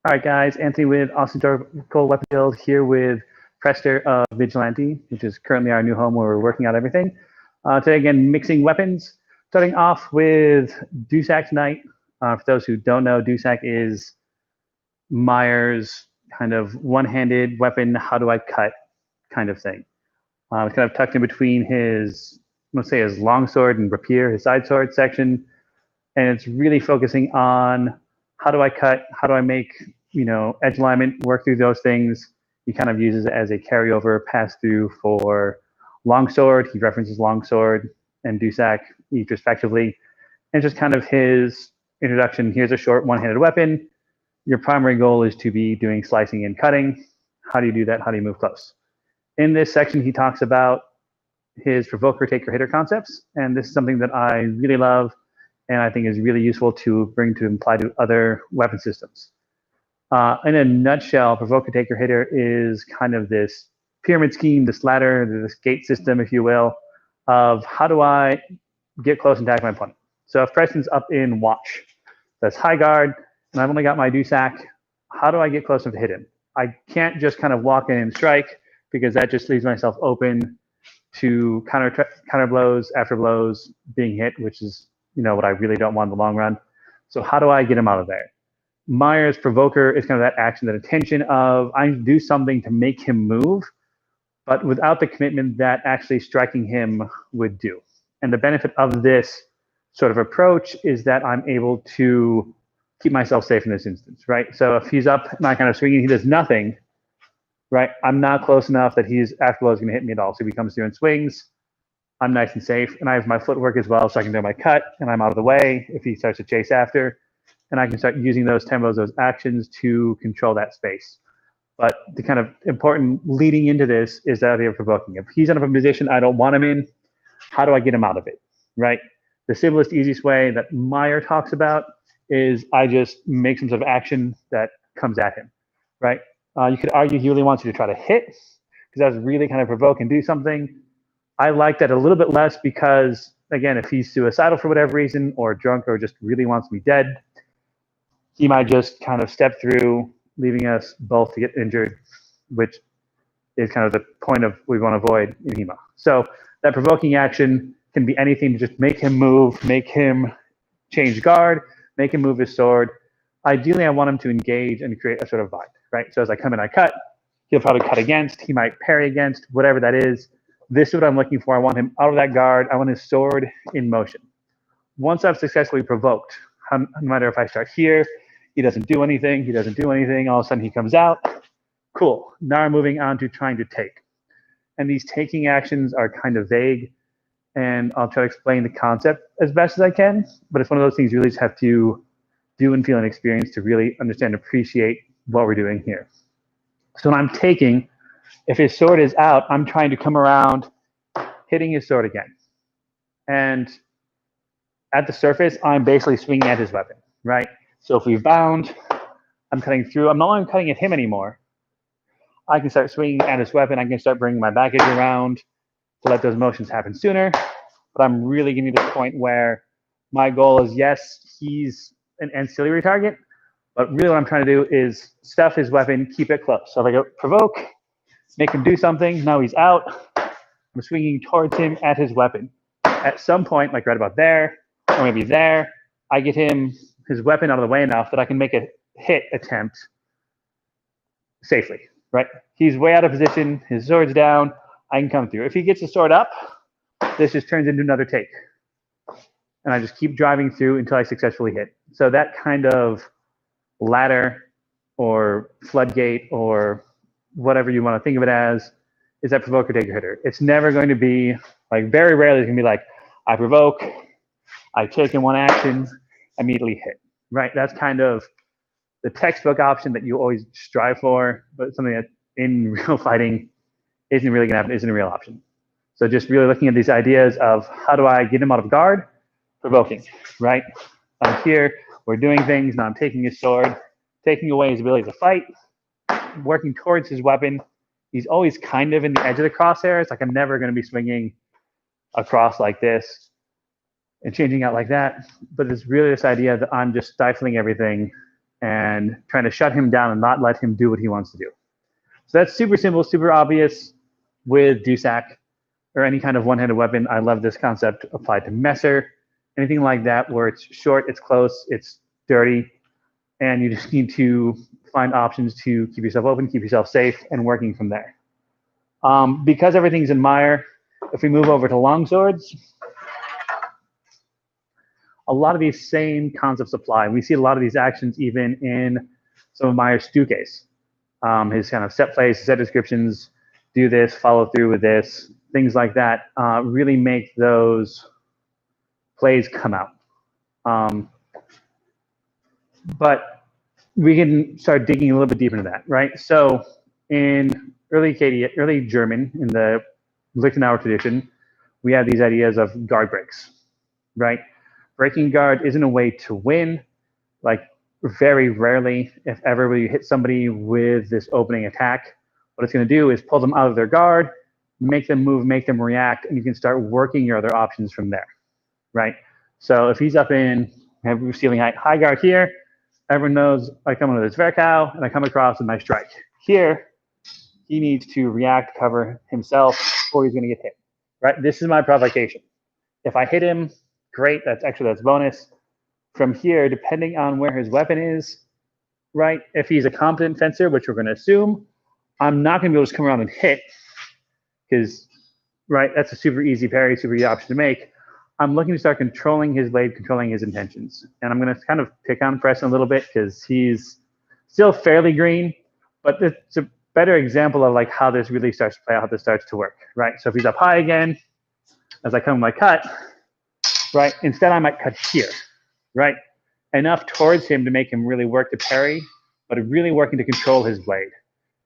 All right, guys. Anthony with Austin Historical Weapon Build here with Prester of Vigilante, which is currently our new home where we're working out everything. Today, again, mixing weapons. Starting off with Dusak Knight. For those who don't know, Dusak is Meyer's kind of one-handed weapon, how do I cut kind of thing. It's kind of tucked in between his, let's say, his longsword and rapier, his side sword section. And it's really focusing on how do I cut, how do I make, edge alignment, work through those things. He kind of uses it as a carryover pass through for longsword. He references longsword and Dusak each respectively. And just kind of his introduction. Here's a short one-handed weapon. Your primary goal is to be doing slicing and cutting. How do you do that? How do you move close? In this section, he talks about his provoker, taker, hitter concepts. And this is something that I really love and I think is really useful to bring to apply to other weapon systems. In a nutshell, provoker, taker, hitter is kind of this pyramid scheme, this ladder, this gate system, if you will, of how do I get close and attack my opponent. So if Preston's up in watch, that's high guard, and I've only got my Dusak, how do I get close enough to hit him? I can't just kind of walk in and strike because that just leaves myself open to counter blows after blows being hit, which is what I really don't want in the long run. So how do I get him out of there? Meyer's provoker is kind of that action, that intention of I do something to make him move, but without the commitment that actually striking him would do. And the benefit of this sort of approach is that I'm able to keep myself safe in this instance, right? So if he's up and I kind of swinging, he does nothing, right? I'm not close enough that he's after is going to hit me at all. So if he comes through and swings, I'm nice and safe. And I have my footwork as well, so I can do my cut and I'm out of the way if he starts to chase after. And I can start using those tempos, those actions to control that space. But the kind of important leading into this is that idea of provoking. If he's in a position I don't want him in, how do I get him out of it, right? The simplest, easiest way that Meyer talks about is I just make some sort of action that comes at him, right? You could argue he really wants you to try to hit because that's really kind of provoke and do something. I like that a little bit less because, again, if he's suicidal for whatever reason or drunk or just really wants me dead, he might just kind of step through, leaving us both to get injured, which is kind of the point of we want to avoid in HEMA. So that provoking action can be anything to just make him move, make him change guard, make him move his sword. Ideally, I want him to engage and create a sort of bind, right? So as I come in, I cut, he'll probably cut against, he might parry against, whatever that is. This is what I'm looking for. I want him out of that guard. I want his sword in motion. Once I've successfully provoked, no matter if I start here, he doesn't do anything, he doesn't do anything, all of a sudden he comes out. Cool. Now I'm moving on to trying to take. And these taking actions are kind of vague, and I'll try to explain the concept as best as I can, but it's one of those things you really just have to do and feel and experience to really understand and appreciate what we're doing here. So when I'm taking, if his sword is out, I'm trying to come around, hitting his sword again. And at the surface, I'm basically swinging at his weapon, right? So if we've bound, I'm cutting through. I'm no longer cutting at him anymore. I can start swinging at his weapon. I can start bringing my baggage around to let those motions happen sooner. But I'm really getting to the point where my goal is, yes, he's an ancillary target, but really what I'm trying to do is stuff his weapon, keep it close. So if I go provoke, make him do something, now he's out, I'm swinging towards him at his weapon. At some point, like right about there, or maybe there, I get him his weapon out of the way enough that I can make a hit attempt safely, right? He's way out of position, his sword's down, I can come through. If he gets the sword up, this just turns into another take. And I just keep driving through until I successfully hit. So that kind of ladder or floodgate or whatever you want to think of it as is that provoker, taker, hitter. It's never going to be, like very rarely it's going to be like, I provoke, I take in one action, immediately hit, right? That's kind of the textbook option that you always strive for, but something that in real fighting isn't really gonna happen, isn't a real option. So just really looking at these ideas of how do I get him out of guard? Provoking, right? I'm here, we're doing things, now I'm taking his sword, taking away his ability to fight, working towards his weapon. He's always kind of in the edge of the crosshairs, like I'm never gonna be swinging across like this and changing out like that. But it's really this idea that I'm just stifling everything and trying to shut him down and not let him do what he wants to do. So that's super simple, super obvious with Dusak or any kind of one-handed weapon. I love this concept applied to Messer, anything like that where it's short, it's close, it's dirty, and you just need to find options to keep yourself open, keep yourself safe, and working from there. Because everything's in Mire, if we move over to longswords, a lot of these same concepts apply. We see a lot of these actions even in some of Mire's Stukes. His kind of set plays, set descriptions, do this, follow through with this, things like that really make those plays come out. But we can start digging a little bit deeper into that, right? So in early German, in the Lichtenauer tradition, we have these ideas of guard breaks, right? Breaking guard isn't a way to win. Like very rarely, if ever, will you hit somebody with this opening attack. What it's going to do is pull them out of their guard, make them move, make them react, and you can start working your other options from there, right? So if he's up in ceiling height, high guard here, everyone knows I come into this Verkow and I come across with my strike. Here, he needs to react, cover himself, or he's going to get hit, right? This is my provocation. If I hit him, great, that's bonus. From here, depending on where his weapon is, right, if he's a competent fencer, which we're going to assume, I'm not going to be able to come around and hit because, right, that's a super easy parry, super easy option to make. I'm looking to start controlling his blade, controlling his intentions. And I'm going to kind of pick on Preston a little bit because he's still fairly green, but it's a better example of like how this really starts to play out, how this starts to work, right? So if he's up high again, as I come with my cut, right, instead I might cut here, right? Enough towards him to make him really work to parry, but really working to control his blade.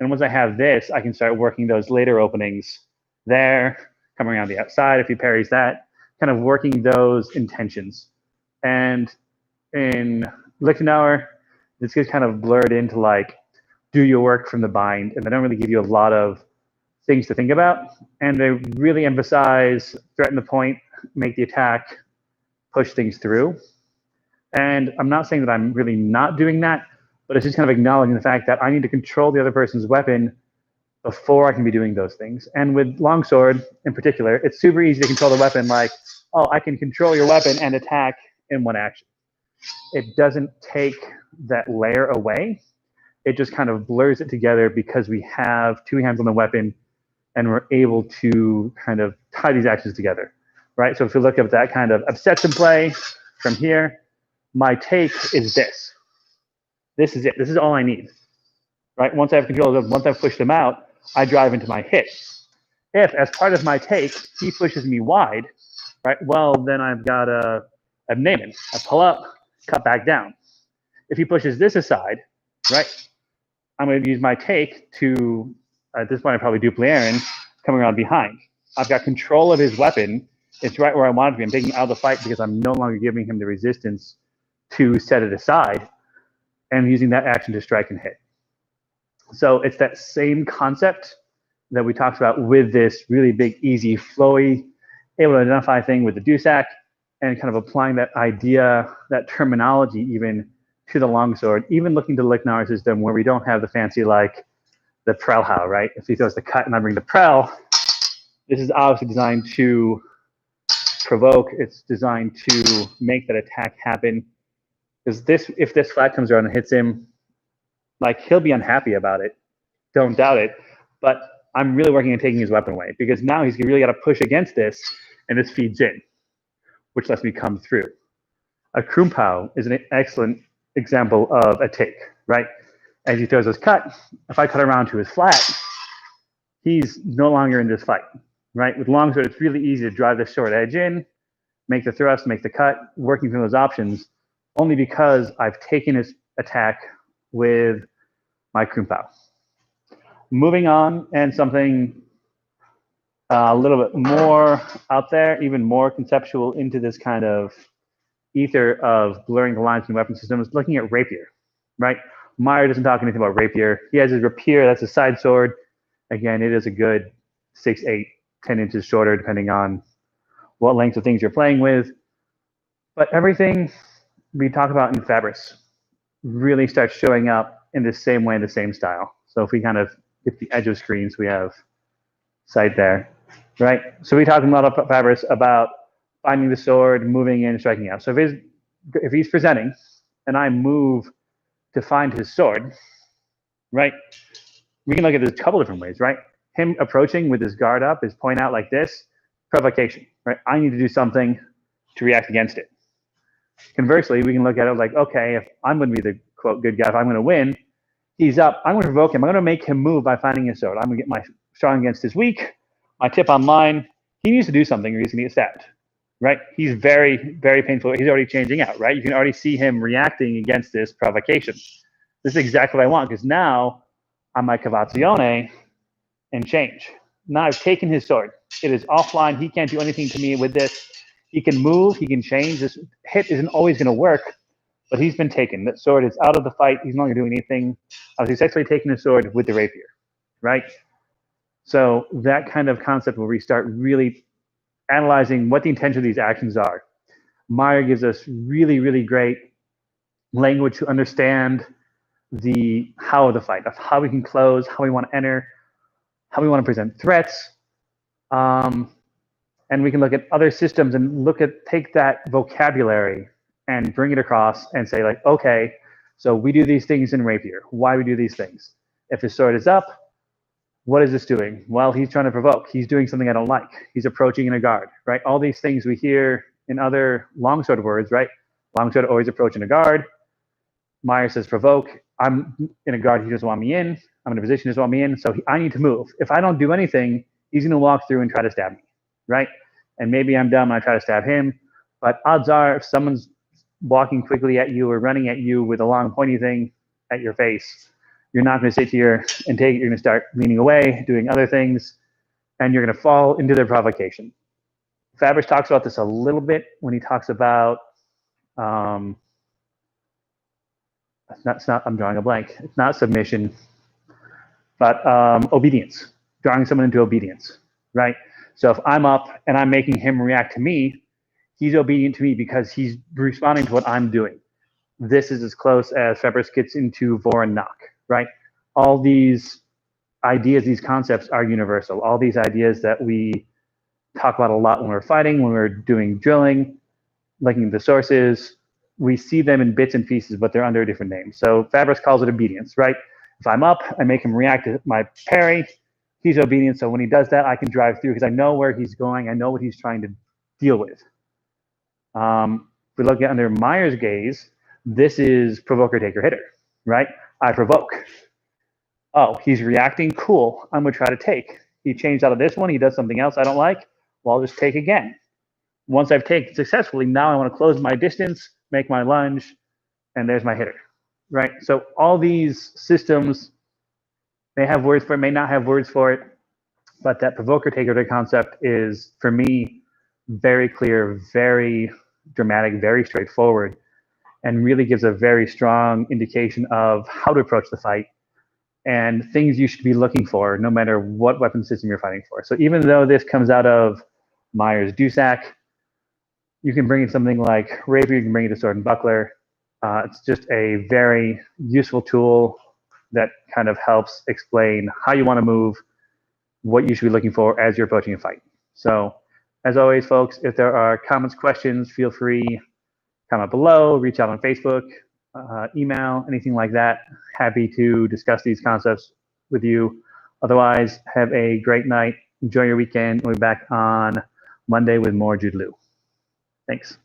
And once I have this, I can start working those later openings there, coming around the outside if he parries that, kind of working those intentions. And in Lichtenauer, this gets kind of blurred into like, do your work from the bind, and they don't really give you a lot of things to think about. And they really emphasize threaten the point, make the attack, push things through. And I'm not saying that I'm really not doing that, but it's just kind of acknowledging the fact that I need to control the other person's weapon before I can be doing those things. And with longsword in particular, it's super easy to control the weapon like, oh, I can control your weapon and attack in one action. It doesn't take that layer away. It just kind of blurs it together because we have two hands on the weapon and we're able to kind of tie these actions together, right? So if you look at that kind of upsets in play from here, my take is this. This is it. This is all I need, right? Once I have control of them, once I've pushed them out, I drive into my hit. If, as part of my take, he pushes me wide, right? Well, then I've got a Naaman. I pull up, cut back down. If he pushes this aside, right, I'm going to use my take to, at this point, I probably dupe Aaron coming around behind. I've got control of his weapon. It's right where I want it to be. I'm taking out of the fight because I'm no longer giving him the resistance to set it aside and using that action to strike and hit. So it's that same concept that we talked about with this really big, easy, flowy, able to identify thing with the Dusak and kind of applying that idea, that terminology even to the longsword, even looking to the Lichtenauer system where we don't have the fancy like the Prellhau, right? If he throws the cut and I bring the Prell, this is obviously designed to provoke. It's designed to make that attack happen. Because this, if this flat comes around and hits him, like he'll be unhappy about it. Don't doubt it. But I'm really working on taking his weapon away because now he's really got to push against this and this feeds in, which lets me come through. A Krumpau is an excellent example of a take, right? As he throws his cut, if I cut around to his flat, he's no longer in this fight, right? With longsword, it's really easy to drive the short edge in, make the thrust, make the cut, working through those options, only because I've taken his attack with my Krumpau. Moving on, and something a little bit more out there, even more conceptual into this kind of ether of blurring the lines in weapon systems, looking at rapier, right? Mire doesn't talk anything about rapier. He has his rapier, that's a side sword. Again, it is a good 6, 8, 10 inches shorter, depending on what length of things you're playing with. But everything we talk about in Fabris, really starts showing up in the same way, the same style. So if we kind of get the edge of screens, we have sight there, right? So we talked a lot of Fabris about finding the sword, moving in, striking out. So if he's presenting and I move to find his sword, right? We can look at this a couple different ways, right? Him approaching with his guard up, his point out like this, provocation, right? I need to do something to react against it. Conversely, we can look at it like, okay, if I'm going to be the quote good guy, if I'm going to win, he's up. I'm going to provoke him. I'm going to make him move by finding his sword. I'm going to get my strong against his weak. My tip online: he needs to do something or he's going to get stabbed, right? He's very, very painful. He's already changing out, right? You can already see him reacting against this provocation. This is exactly what I want because now I might cavazione and change. Now I've taken his sword. It is offline. He can't do anything to me with this. He can move. He can change. This hit isn't always going to work, but he's been taken. That sword is out of the fight. He's no longer doing anything. I was successfully taking his sword with the rapier, right? So that kind of concept where we start really analyzing what the intention of these actions are. Meyer gives us really, really great language to understand the how of the fight, of how we can close, how we want to enter, how we want to present threats. And we can look at other systems and take that vocabulary and bring it across and say like, okay, so we do these things in rapier. Why we do these things? If his sword is up, what is this doing? Well, he's trying to provoke. He's doing something I don't like. He's approaching in a guard, right? All these things we hear in other longsword words, right? Longsword always approaching a guard. Meyer says provoke. I'm in a guard. He doesn't want me in. I'm in a position he doesn't want me in. So I need to move. If I don't do anything, he's going to walk through and try to stab me, right? And maybe I'm dumb and I try to stab him. But odds are if someone's walking quickly at you or running at you with a long pointy thing at your face, you're not going to sit here and take it. You're going to start leaning away, doing other things, and you're going to fall into their provocation. Fabris talks about this a little bit when he talks about, I'm drawing a blank. It's not submission, but obedience, drawing someone into obedience, right? So if I'm up and I'm making him react to me, he's obedient to me because he's responding to what I'm doing. This is as close as Fabris gets into vor and knock, right? All these ideas, these concepts are universal. All these ideas that we talk about a lot when we're fighting, when we're doing drilling, looking at the sources, we see them in bits and pieces, but they're under a different name. So Fabris calls it obedience, right? If I'm up, I make him react to my parry, he's obedient. So when he does that, I can drive through because I know where he's going. I know what he's trying to deal with. If we look at under Meyer's gaze, this is provoker, taker, hitter, right? I provoke. Oh, he's reacting. Cool. I'm going to try to take. He changed out of this one. He does something else I don't like. Well, I'll just take again. Once I've taken successfully, now I want to close my distance, make my lunge, and there's my hitter, right? So all these systems may have words for it, may not have words for it, but that provoker, taker, hitter concept is, for me, very clear, very dramatic, very straightforward, and really gives a very strong indication of how to approach the fight and things you should be looking for no matter what weapon system you're fighting for. So even though this comes out of Meyer's Dusak, you can bring in something like rapier, you can bring it to sword and buckler. It's just a very useful tool that kind of helps explain how you want to move, what you should be looking for as you're approaching a fight. So as always, folks, if there are comments, questions, feel free, comment below, reach out on Facebook, email, anything like that. Happy to discuss these concepts with you. Otherwise, have a great night. Enjoy your weekend. We'll be back on Monday with more Jude Liu. Thanks.